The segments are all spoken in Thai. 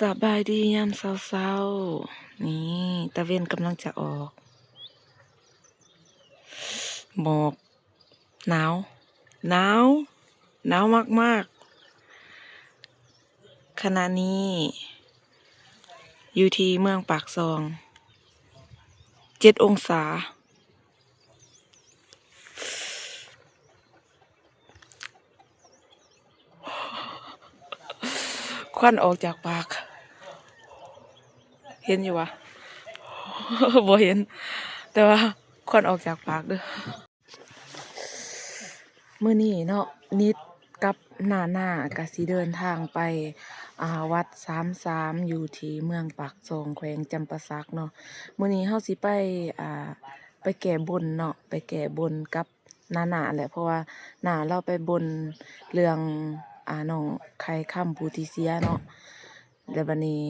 สบายดียามเช้าๆนี่ตะเวนกำลังจะออกหมอกหนาวหนาวหนาวมากๆขณะนี้อยู่ที่เมืองปากซอง7 องศาควันออกจากปากเห็นอยู่วะ บ่เห็นแต่ว่าควันออกจากปากเด้อมื้อนี้เนาะนิดกับหน้าก็สิเดินทางไปวัด33อยู่ที่เมืองปากซองแขวงจำปาสักเนาะมื้อนี้เฮาสิไปไปแก้บนเนาะไปแก้บนกับหน้าแหละเพราะว่าหน้าเราไปบนเรื่องน้องไข่ค่ำผู้ที่เสียเนาะแล้วบัดนี้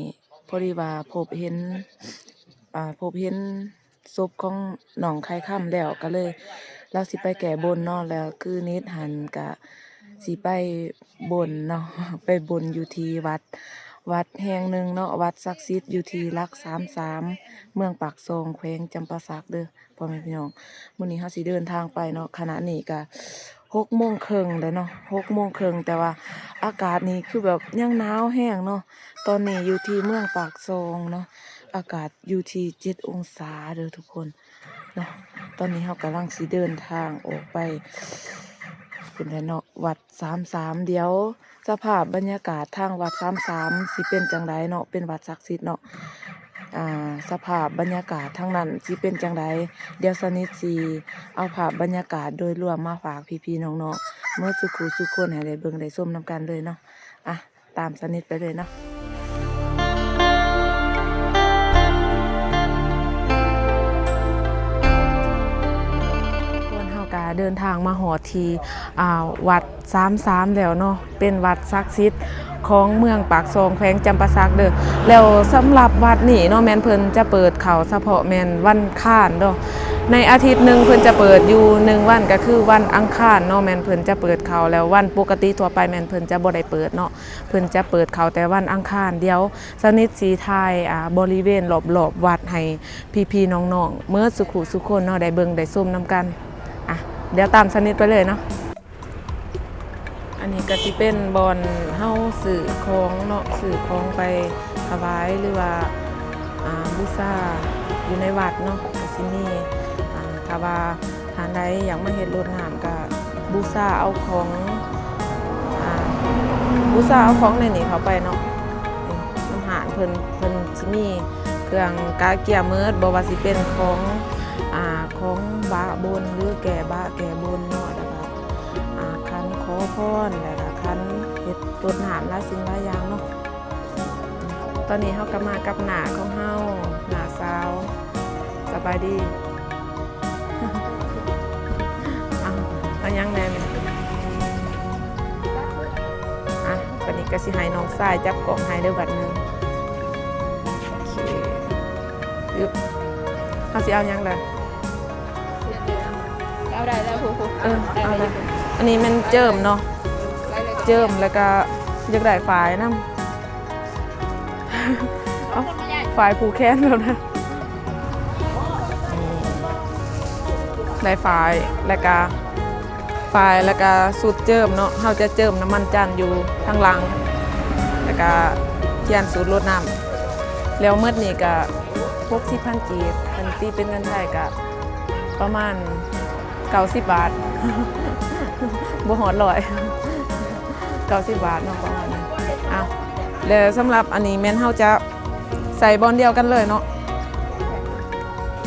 พอดีว่าพบเห็นศพของน้องไข่ค่ำแล้วก็เลยเราสิไปแก้บนเนาะแล้วคือนิดหันก็สิไปบนเนาะ ไปบนอยู่ที่วัดแห่งหนึ่งเนาะวัดศักดิ์สิทธิ์อยู่ที่หลัก33เมืองปากซองแขวงจำปาสักเด้อพ่อแม่พี่น้องมื้อนี้เฮาสิเดินทางไปเนาะขณะนี้ก็6:30แล้วเนาะ6:30แต่ว่าอากาศนี่คือแบบยังหนาวแห้งเนาะตอนนี้อยู่ที่เมืองปากซองเนาะอากาศอยู่ที่7 องศาเด้อทุกคนเนาะตอนนี้เฮากำลังสิเดินทางออกไปพุ่นแหละเนาะวัด33เดี๋ยวสภาพบรรยากาศทางวัด33สิเป็นจังไดเนาะเป็นวัดศักดิ์สิทธิ์เนาะสภาพบรรยากาศทางนั้นสิเป็นจังไดเดี๋ยวสนิทสิเอาภาพบรรยากาศโดยรวมมาฝากพี่ๆน้องๆเมื่อสุขุสุขคนให้ได้เบิ่งได้ชมนำกันเลยเนาะตามสนิทไปเลยเนาะเดินทางมาหอที่วัด33แล้วเนาะเป็นวัดศักดิ์สิทธิ์ของเมืองปากซองแขวงจำปาสักเด้อแล้วสำหรับวัดนี่เนาะแม่นเพิ่นจะเปิดเขาเฉพาะแม่นวันค้านเนาะในอาทิตย์หนึ่งเพิ่นจะเปิดอยู่1วันก็คือวันอังคารเนาะแม่นเพิ่นจะเปิดเขาแล้ววันปกติทั่วไปแม่นเพิ่นจะบ่ได้เปิดเนาะเพิ่นจะเปิดเขาแต่วันอังคารเดี๋ยวสนิทสีทายบริเวณรอบๆวัดให้พี่ๆน้องๆเมื่อสุขุสุขคนเนาะได้เบิ่งได้ชมนำกันเดี๋ยวตามสนิทไปเลยเนาะอันนี้ก็สิเป็นบอนเฮาสื่อของเนาะสื่อของไปถวายหรือว่าบูชาอยู่ในวัดเนาะก็สิมีถ้าว่าทานใดอยากมาเฮ็ดรดน้ำก็บูชาเอาของในนี้เข้าไปเนาะน้ำหารเพิ่นสิมีเครื่องกาเกียร์มืดบ่ว่าสิเป็นของบาบนหรือแก่บาแก่บนเนาะแล้วก็คันขอพรแล้วก็คันเฮ็ดรดน้ำหลายสิ่งหลายอย่างเนาะตอนนี้เฮาก็มากับหน้าของเฮาหน้าสาวสบายดี เอายังแน่บัดนี้ก็สิให้น้องชายจับกล่องให้เด้อบัดนึงโอเคยึบเฮาสิเอายังล่ะเอาได้แล้วเอาได้อันนี้มันเจิมเนาะเจิมแล้วก็อยากได้ฝายนำเอาฝายผูกแขนแล้วนะได้ฝายแล้วก็สูตรเจิมเนาะเฮาจะเจิมน้ำมันจันอยู่ทางหลังแล้วก็เทียนสูตรรดน้ำแล้วเมื่อนี้ก็60,000 กีบคันตีเป็นเงินไทยก็ประมาณ90 บาทบ่ฮอด100 90 บาทเนาะประมาณนั้นแล้วสำหรับอันนี้แม่นเฮาจะใส่บอลเดียวกันเลยเนาะ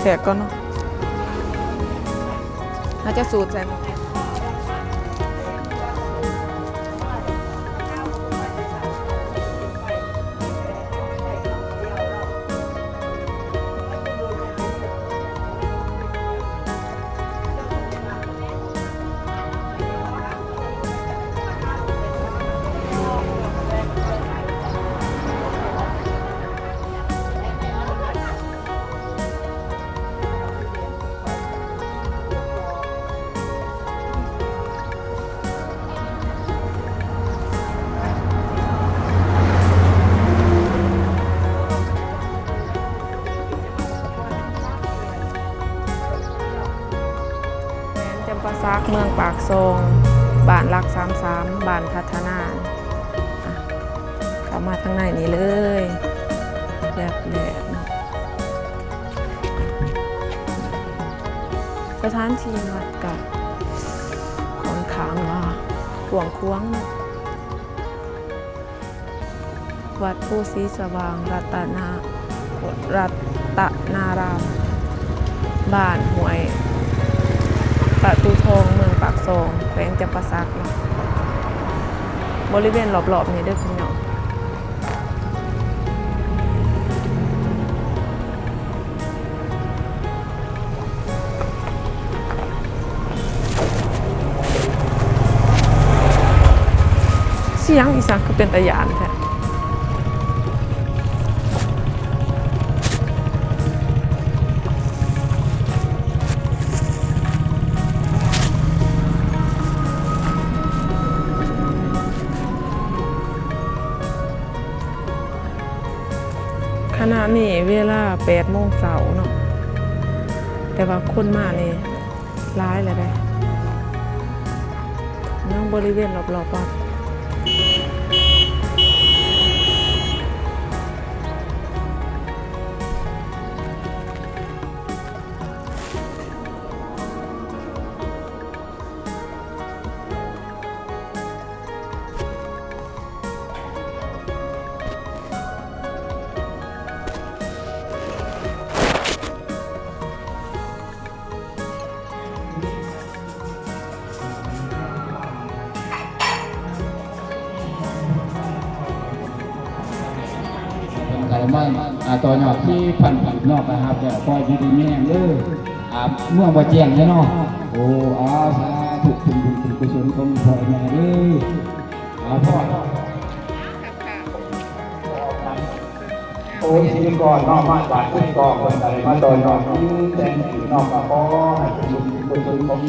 แทกก่อนเนาะเฮาจะสูตรใส่ เมืองปากซองบ้านรัก33บ้านพัฒนาเข้ามาทางในนี้เลยแบบแหลมสถานที่วัดกับค่อนข้างว่ากว้างขวางวัดผู้ศรีสว่างรัตนารามบ้านห้วยประตูทองเมืองปากซองแขวงจำปาสักเนาะบริเวณรอบๆนี้เด้อพี่น้องเสียงอีสานคือเป็นตะยานแท้ขณะนี้เวลา8 โมงเช้าเนาะแต่ว่าคนมานี่ร้ายเลยได้นั่งบริเวณรอบๆวัดการมั่นต่อยอดที่พันนอกนะครับเดี๋ยวพออยู่ดีแม่เด้อเมื่อว่าแจ้งแล้วเนาะโอ้สาธุคุณบุญคุณกุศลของพ่อแม่เด้อพ่อโอ้ยสิก่อนนอกมาบาดขึ้นก่อนคนใดมาต่อยอดที่แจ้งนอกก็ขอให้คุณบุญคุณกุศลของ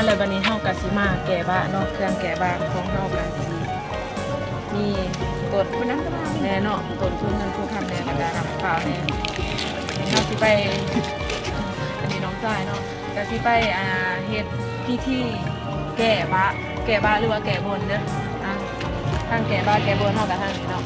แล้ววันนี้เฮากะสิมาแก่บ้านเนาะเครื่องแก่บ้านของเฮากะสิมีกดแน่เนาะต้นทุนเงินทุนคำแน่แล้วก็รับข่าวแน่เฮาสิไปอันนี้น้องชายเนาะก็สิไปเฮ็ดพิธีแก่บ้านหรือว่าแก่บนเด้อทางแก่บ้านแก่บนเฮาก็ทางนี้เนาะ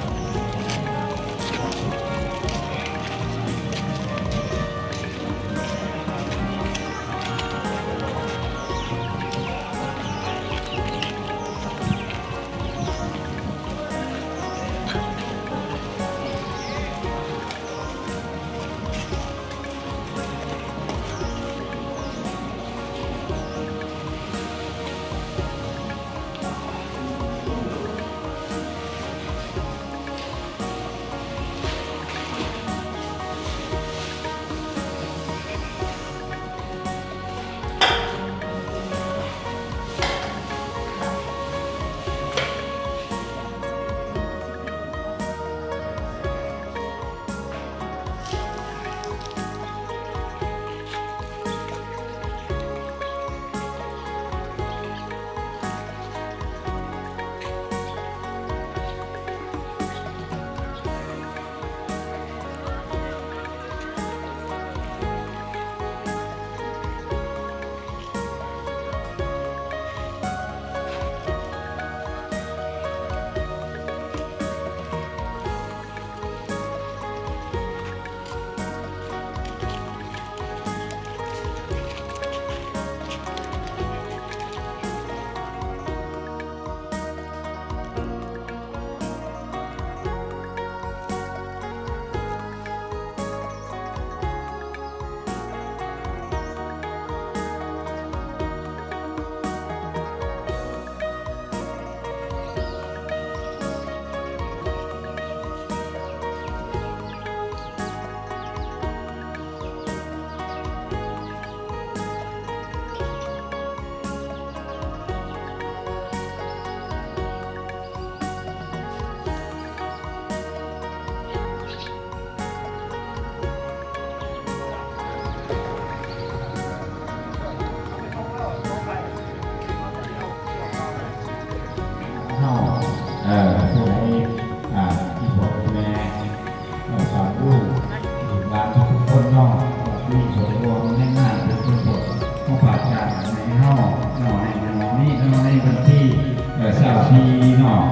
นาะ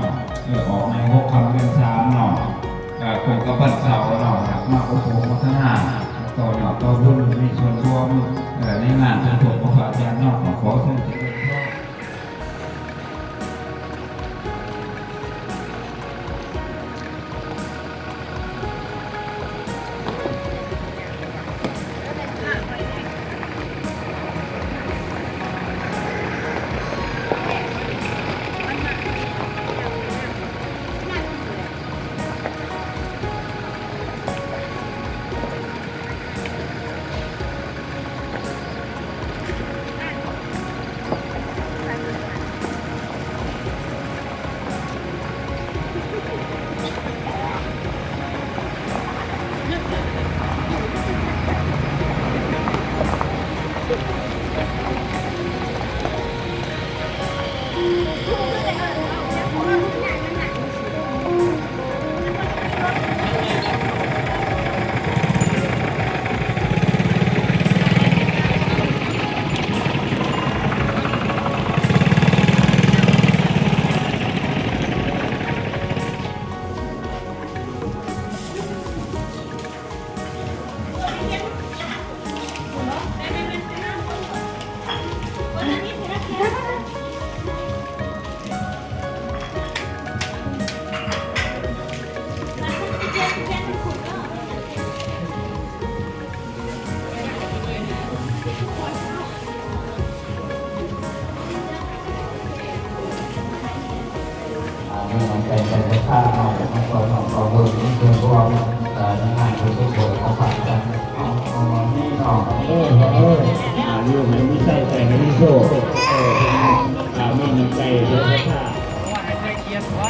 ออกใน6 ค่ำเดือน 3เนาะคงกระปันเสาเนาะมาโอ้โหพัฒนาต่อยอดต่อบุญมีส่วนร่วมในงานเป็นผลของพระอาจารย์เนาะขอเชิญเจริญพร ไม่ต้องใจแต่ข้าวเอาแต่ตัวหนอกตัวเบอร์นี่ตัวรวมงานตัวตัวเขาฝากกันนี่หนอกเรื่องนี้ไม่ใช่แต่ไม่โซ่ไม่มีใจเยอะค่ะว่าให้ใจเกียรติไว้